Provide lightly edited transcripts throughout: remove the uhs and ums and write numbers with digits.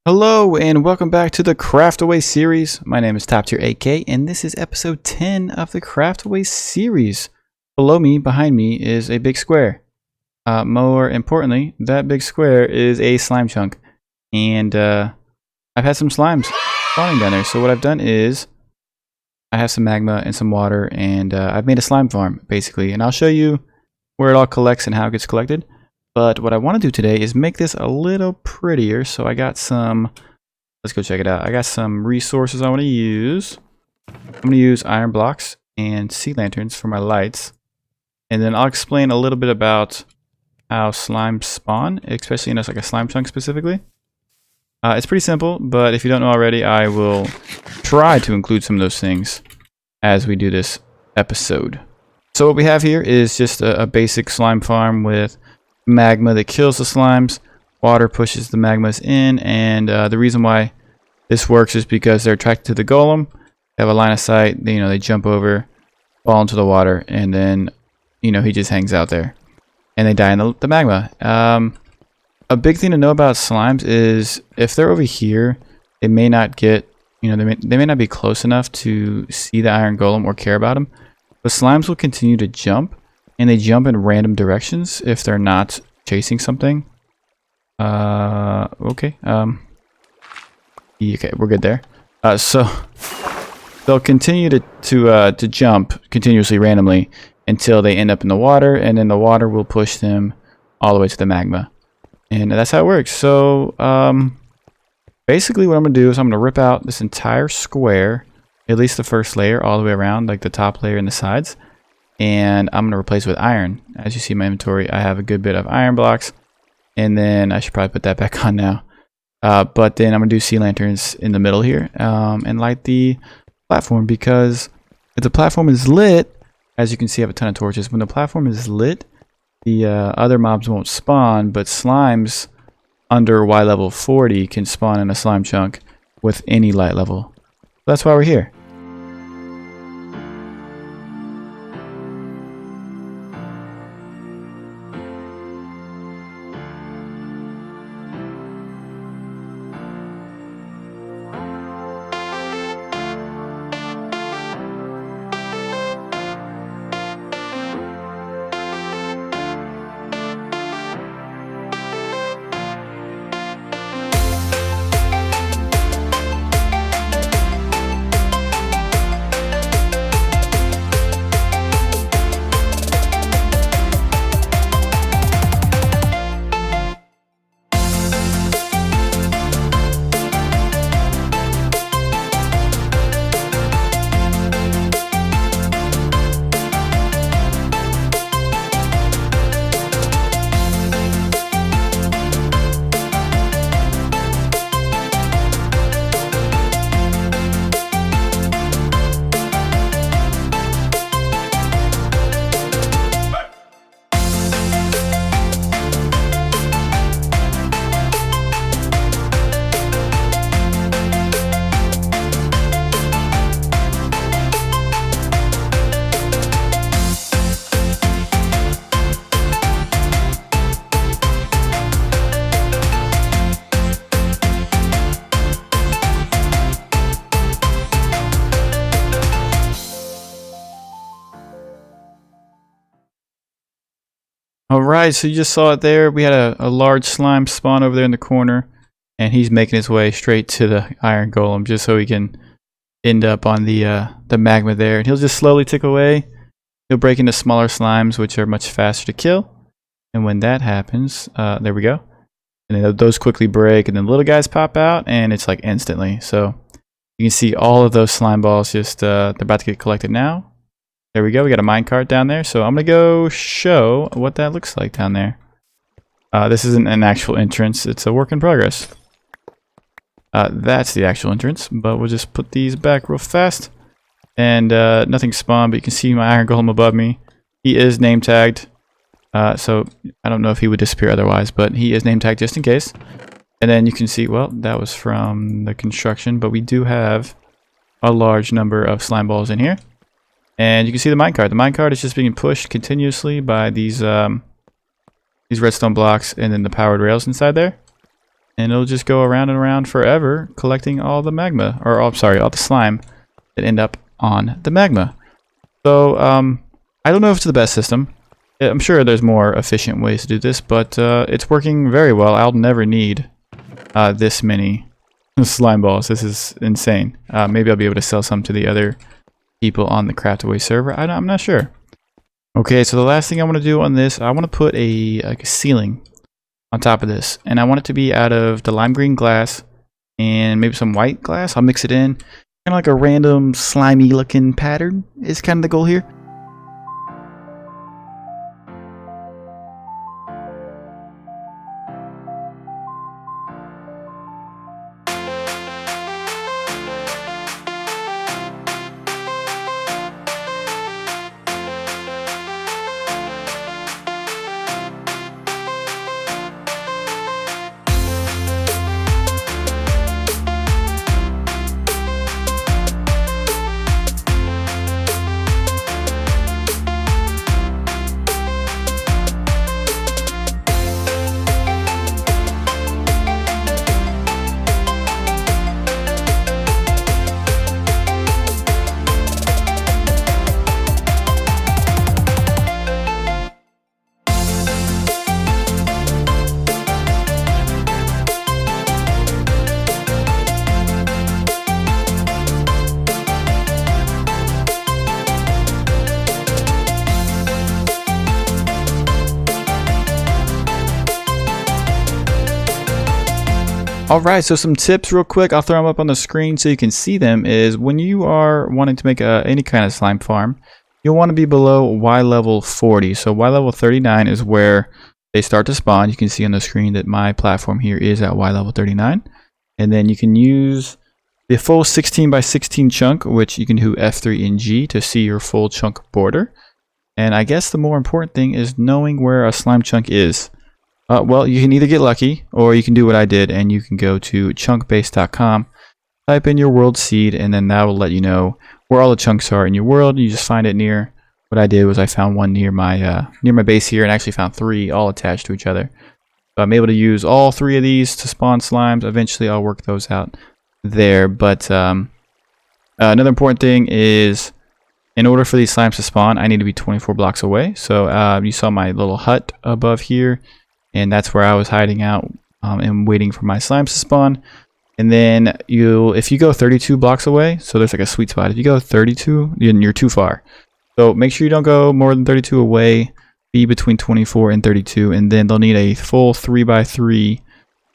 Hello and welcome back to the Craftaways series. My name is Top Tier AK and this is episode 10 of the Craftaways series. Below me, behind me, is a big square. More importantly, that big square is a slime chunk. And I've had some slimes spawning down there. So what I've done is I have some magma and some water and I've made a slime farm basically. And I'll show you where it all collects and how it gets collected. But what I want to do today is make this a little prettier. So I got some, let's go check it out. I got some resources I want to use. I'm going to use iron blocks and sea lanterns for my lights. And then I'll explain a little bit about how slimes spawn, especially in like a slime chunk specifically. It's pretty simple, but if you don't know already, I will try to include some of those things as we do this episode. So what we have here is just a basic slime farm with magma that kills the slimes, water pushes the magmas in, and the reason why this works is because they're attracted to the golem. They have a line of sight, they jump over, fall into the water, and then he just hangs out there and they die in the magma. A big thing to know about slimes is if they're over here, they may not get, they may not be close enough to see the iron golem or care about him, but slimes will continue to jump. And they jump in random directions if they're not chasing something. Okay. Okay, we're good there. So they'll continue to jump continuously randomly until they end up in the water, and then the water will push them all the way to the magma. And that's how it works. So basically what I'm going to do is I'm going to rip out this entire square, at least the first layer, all the way around, like the top layer and the sides. And I'm going to replace it with iron. As you see in my inventory, I have a good bit of iron blocks. And then I should probably put that back on now. But then I'm going to do sea lanterns in the middle here and light the platform. Because if the platform is lit, as you can see I have a ton of torches. When the platform is lit, the other mobs won't spawn. But slimes under Y level 40 can spawn in a slime chunk with any light level. That's why we're here. Alright, so you just saw it there. We had a large slime spawn over there in the corner. And he's making his way straight to the iron golem just so he can end up on the magma there. And he'll just slowly tick away. He'll break into smaller slimes, which are much faster to kill. And when that happens, there we go. And then those quickly break, and then little guys pop out, and it's like instantly. So you can see all of those slime balls just, they're about to get collected now. There we go. We got a minecart down there. So I'm going to go show what that looks like down there. This isn't an actual entrance. It's a work in progress. That's the actual entrance. But we'll just put these back real fast. And nothing spawned, but you can see my iron golem above me. He is name tagged. So I don't know if he would disappear otherwise, but he is name tagged just in case. And then you can see, well, that was from the construction. But we do have a large number of slime balls in here. And you can see the minecart. The minecart is just being pushed continuously by these redstone blocks and then the powered rails inside there. and it'll just go around and around forever, collecting all the magma, or all the slime that end up on the magma. So I don't know if it's the best system. I'm sure there's more efficient ways to do this, but it's working very well. I'll never need this many slime balls. This is insane. Maybe I'll be able to sell some to the other people on the Craftaways server. I'm not sure. Okay, so the last thing I want to do on this, I want to put a ceiling on top of this, and I want it to be out of the lime green glass and maybe some white glass. I'll mix it in, kind of like a random slimy looking pattern is kind of the goal here. Alright, so some tips real quick, I'll throw them up on the screen so you can see them, is when you are wanting to make any kind of slime farm, you'll want to be below Y level 40. So Y level 39 is where they start to spawn. You can see on the screen that my platform here is at Y level 39. And then you can use the full 16 by 16 chunk, which you can do F3 and G to see your full chunk border. And I guess the more important thing is knowing where a slime chunk is. Well, you can either get lucky, or you can do what I did, and you can go to chunkbase.com, type in your world seed, and then that will let you know where all the chunks are in your world. You just find it near. What I did was I found one near my base here, and actually found 3 all attached to each other. So I'm able to use all 3 of these to spawn slimes. Eventually, I'll work those out there. But another important thing is, in order for these slimes to spawn, I need to be 24 blocks away. So you saw my little hut above here. And that's where I was hiding out and waiting for my slimes to spawn. And then if you go 32 blocks away, so there's like a sweet spot. If you go 32, then you're too far. So make sure you don't go more than 32 away. Be between 24 and 32, and then they'll need a full 3x3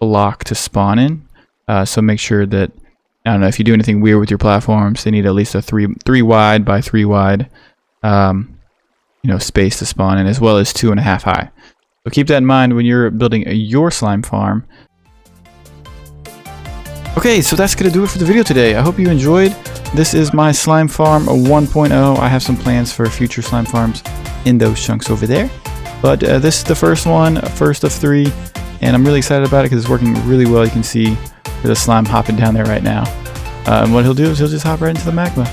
block to spawn in. So make sure that, I don't know, if you do anything weird with your platforms, they need at least a 3 wide by 3 wide, space to spawn in, as well as 2.5 high. So keep that in mind when you're building your slime farm. Okay, so that's going to do it for the video today. I hope you enjoyed. This is my slime farm 1.0. I have some plans for future slime farms in those chunks over there. But this is the first one, first of 3. And I'm really excited about it because it's working really well. You can see the slime hopping down there right now. And what he'll do is he'll just hop right into the magma.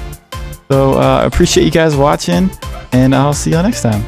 So I appreciate you guys watching, and I'll see y'all next time.